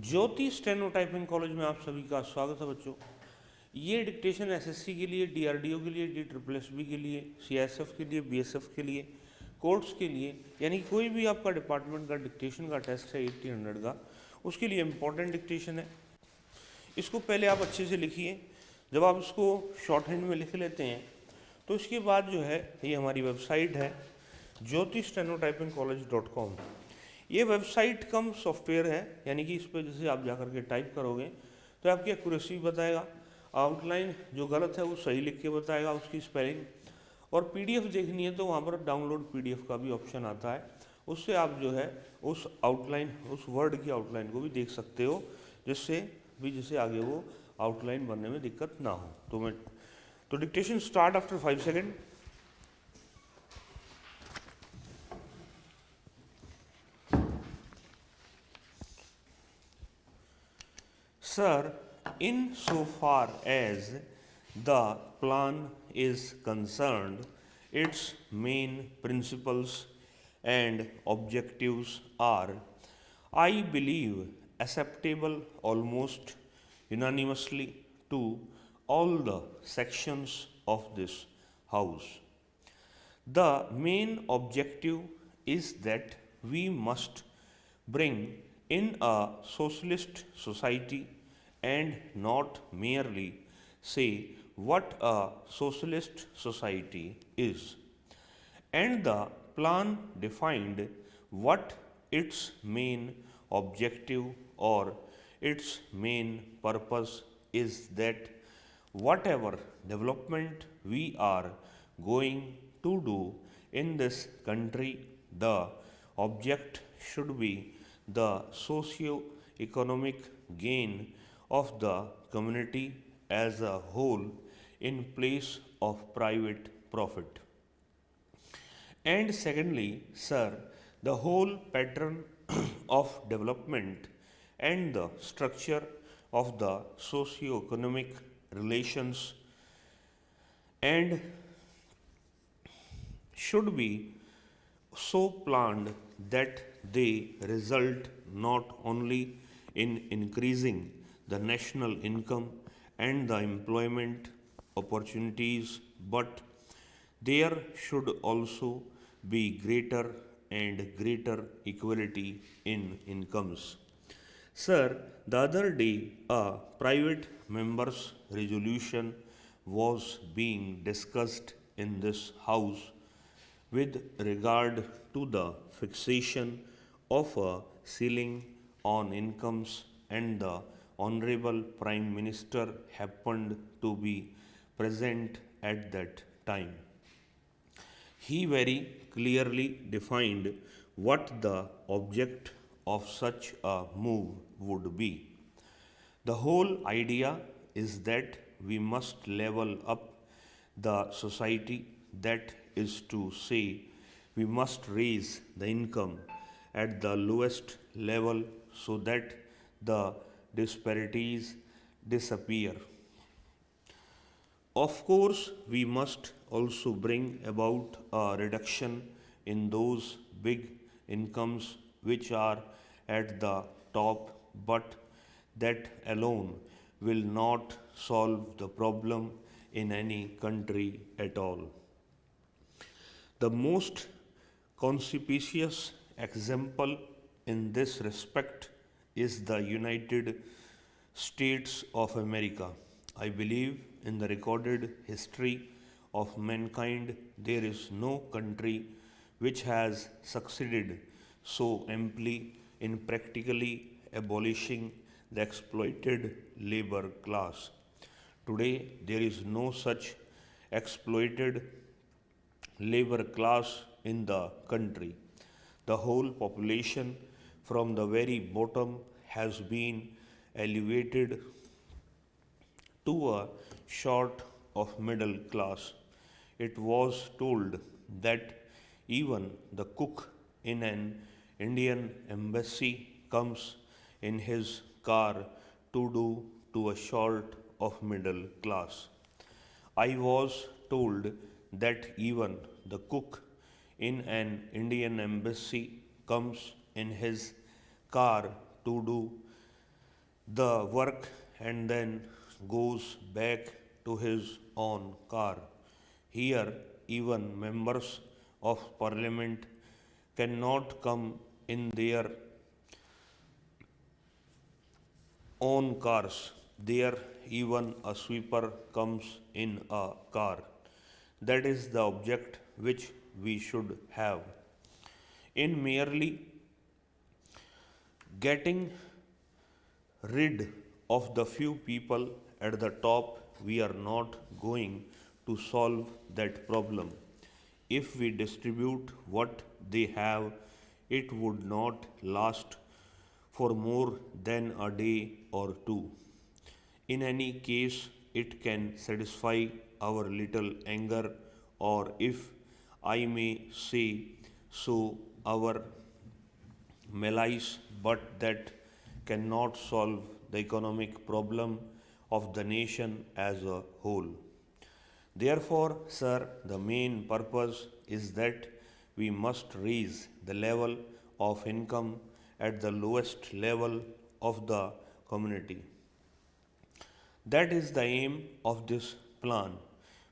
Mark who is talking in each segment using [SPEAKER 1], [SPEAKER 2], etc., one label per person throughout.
[SPEAKER 1] ज्योति steno typing college में आप सभी का स्वागत है बच्चों। ये डिक्टेशन एसएससी के लिए, डीआरडीओ के लिए, DSSB के लिए, सीआईएसएफ के लिए, बीएसएफ के लिए, कोर्ट्स के लिए, यानी कोई भी आपका डिपार्टमेंट का डिक्टेशन का टेस्ट है 1800 का, उसके लिए इम्पोर्टेंट डिक्टेशन है। इसको पहले आप अच्छे से लिखिए। जब आप इसको शॉर्ट हैंड में लिख लेते हैं तो इसके बाद जो है ये हमारी वेबसाइट है jyotistenotipingcollege.com। ये वेबसाइट कम सॉफ्टवेयर है, यानी कि इस पर जैसे आप जाकर के टाइप करोगे तो आपकी एक्यूरेसी बताएगा, आउटलाइन जो गलत है वो सही लिख के बताएगा, उसकी स्पेलिंग। और पीडीएफ देखनी है तो वहाँ पर डाउनलोड पीडीएफ का भी ऑप्शन आता है, उससे आप जो है उस आउटलाइन, उस वर्ड की आउटलाइन को भी देख सकते हो, जिससे आगे वो आउटलाइन बनने में दिक्कत ना हो। तो dictation start after 5 second. Sir, in so far as the plan is concerned, its main principles and objectives are, I believe, acceptable almost unanimously to all the sections of this House. The main objective is that we must bring in a socialist society and not merely say what a socialist society is. And the plan defined what its main objective or its main purpose is, that whatever development we are going to do in this country, the object should be the socio-economic gain of the community as a whole in place of private profit. And secondly, sir, the whole pattern of development and the structure of the socio-economic relations and should be so planned that they result not only in increasing the national income and the employment opportunities, but there should also be greater and greater equality in incomes. Sir, the other day a private member's resolution was being discussed in this House with regard to the fixation of a ceiling on incomes, and the Honorable Prime Minister happened to be present at that time. He very clearly defined what the object of such a move would be. The whole idea is that we must level up the society, that is to say, we must raise the income at the lowest level so that the disparities disappear. Of course, we must also bring about a reduction in those big incomes which are at the top, but that alone will not solve the problem in any country at all. The most conspicuous example in this respect is the United States of America. I believe in the recorded history of mankind, there is no country which has succeeded so amply in practically abolishing the exploited labor class. Today, there is no such exploited labor class in the country. The whole population from the very bottom has been elevated to a sort of middle class. It was told that even the cook in an Indian embassy comes in his car to a sort of middle class. I was told that even the cook in an Indian embassy comes in his car to do the work and then goes back to his own car. Here, even members of parliament cannot come in their own cars. There, even a sweeper comes in a car. That is the object which we should have. In merely getting rid of the few people at the top, we are not going to solve that problem. If we distribute what they have, it would not last for more than a day or two. In any case, it can satisfy our little anger, or if I may say so, our malice, but that cannot solve the economic problem of the nation as a whole. Therefore, sir, the main purpose is that we must raise the level of income at the lowest level of the community. That is the aim of this plan.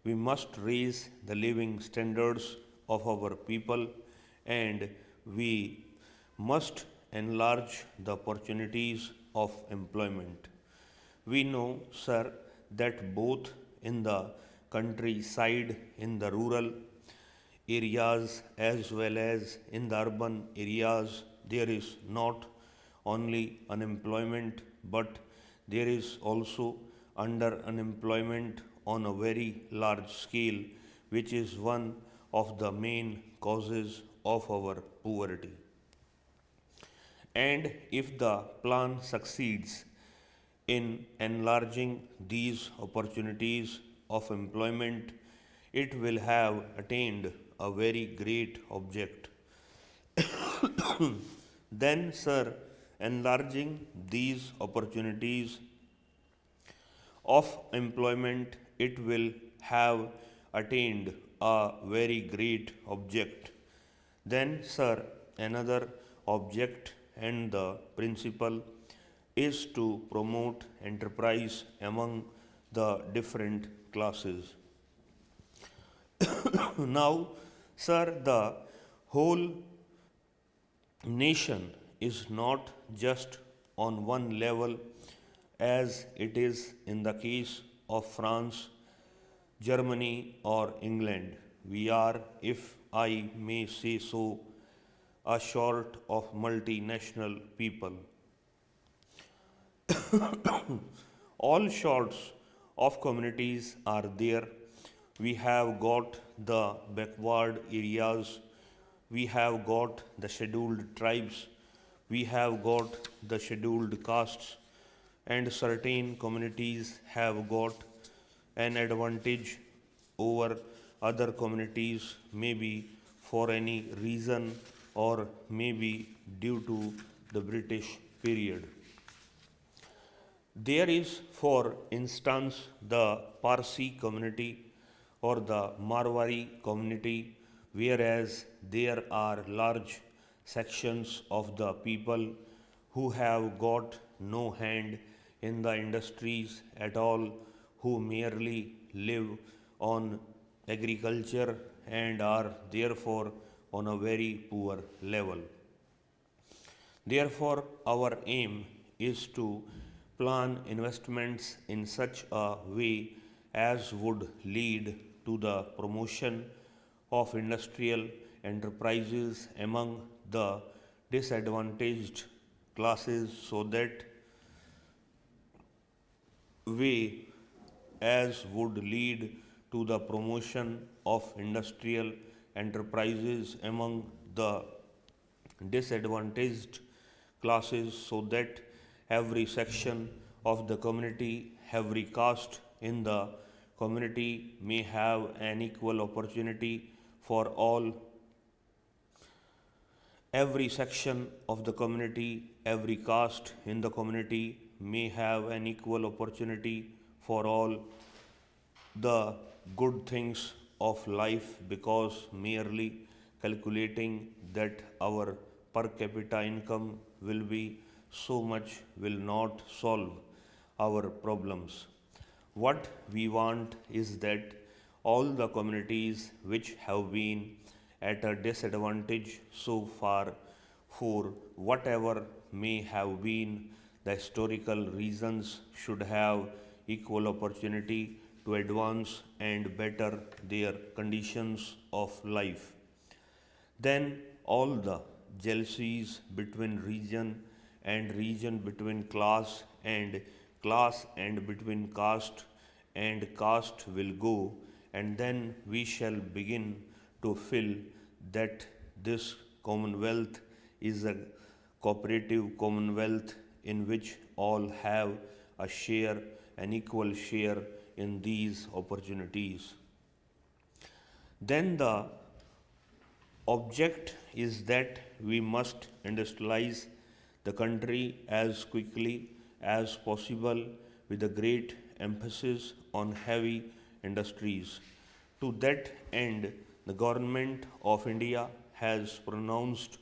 [SPEAKER 1] We must raise the living standards of our people, and we must enlarge the opportunities of employment. We know, sir, that both in the countryside, in the rural areas, as well as in the urban areas, there is not only unemployment, but there is also under unemployment on a very large scale, which is one of the main causes of our poverty. And if the plan succeeds in enlarging these opportunities of employment, it will have attained a very great object. Then, sir, enlarging these opportunities of employment, it will have attained a very great object. Then, sir, another object and the principle is to promote enterprise among the different classes. Now, sir, the whole nation is not just on one level as it is in the case of France, Germany, or England. We are, if I may say so, a sort of multinational people. All sorts of communities are there. We have got the backward areas, we have got the scheduled tribes, we have got the scheduled castes, and certain communities have got an advantage over other communities, maybe for any reason or maybe due to the British period. There is, for instance, the Parsi community or the Marwari community, whereas there are large sections of the people who have got no hand in the industries at all, who merely live on agriculture and are therefore on a very poor level. Therefore, our aim is to plan investments in such a way as would lead to the promotion of industrial enterprises among the disadvantaged classes, so that way as would lead to the promotion of industrial enterprises among the disadvantaged classes, so that every section of the community, every caste in the community may have an equal opportunity for all. Every section of the community, every caste in the community may have an equal opportunity for all the good things of life, because merely calculating that our per capita income will be so much will not solve our problems. What we want is that all the communities which have been at a disadvantage so far, for whatever may have been the historical reasons, should have equal opportunity to advance and better their conditions of life. Then all the jealousies between region and region, between class and between caste and caste will go, and then we shall begin to feel that this commonwealth is a cooperative commonwealth in which all have a share, an equal share in these opportunities. Then the object is that we must industrialize the country as quickly as possible with a great emphasis on heavy industries. To that end, the Government of India has pronounced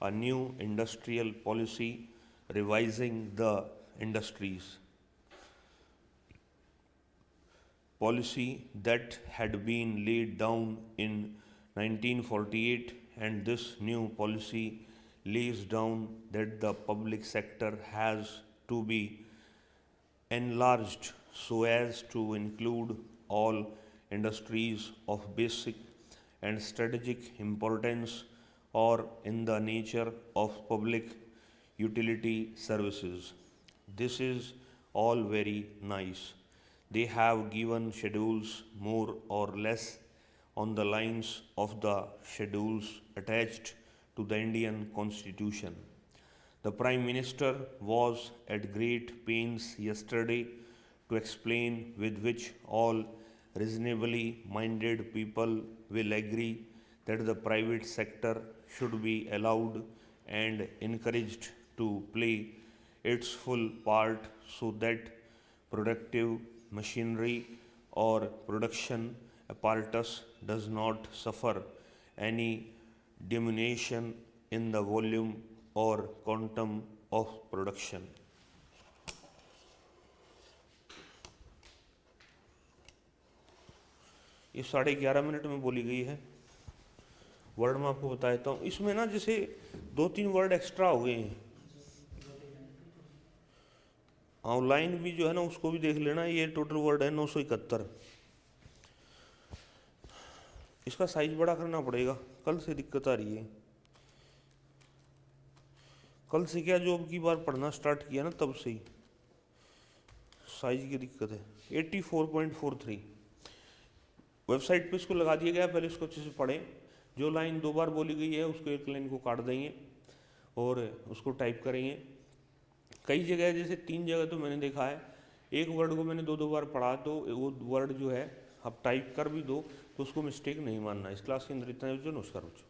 [SPEAKER 1] a new industrial policy revising the industries policy that had been laid down in 1948, and this new policy lays down that the public sector has to be enlarged so as to include all industries of basic and strategic importance or in the nature of public utility services. This is all very nice. They have given schedules more or less on the lines of the schedules attached to the Indian Constitution. The Prime Minister was at great pains yesterday to explain, with which all reasonably minded people will agree, that the private sector should be allowed and encouraged to play its full part so that productive machinery or production apparatus does not suffer any diminution in the volume or quantum of production. ये 11:30 में बोली गई है। Word में आपको बता देता हूँ, इसमें ना जैसे 2-3 वर्ड एक्स्ट्रा हो गए हैं। ऑनलाइन भी जो है ना उसको भी देख लेना, ये टोटल वर्ड है 971। इसका साइज बड़ा करना पड़ेगा, कल से दिक्कत आ रही है। कल से क्या, जो अब की बार पढ़ना स्टार्ट किया ना तब से ही साइज की दिक्कत है। 84.43 वेबसाइट पे इसको लगा दिया गया, पहले इसको अच्छे से पढ़ें। जो लाइन 2 बार बोली गई है उसको एक लाइन को काट देंगे और उसको टाइप करेंगे। कई जगह, जैसे 3 जगह तो मैंने देखा है, एक वर्ड को मैंने 2-2 बार पढ़ा, तो वो वर्ड जो है आप टाइप कर भी दो तो उसको मिस्टेक नहीं मानना। इस क्लास के अंदर इतना जो नमस्कार बच्चों।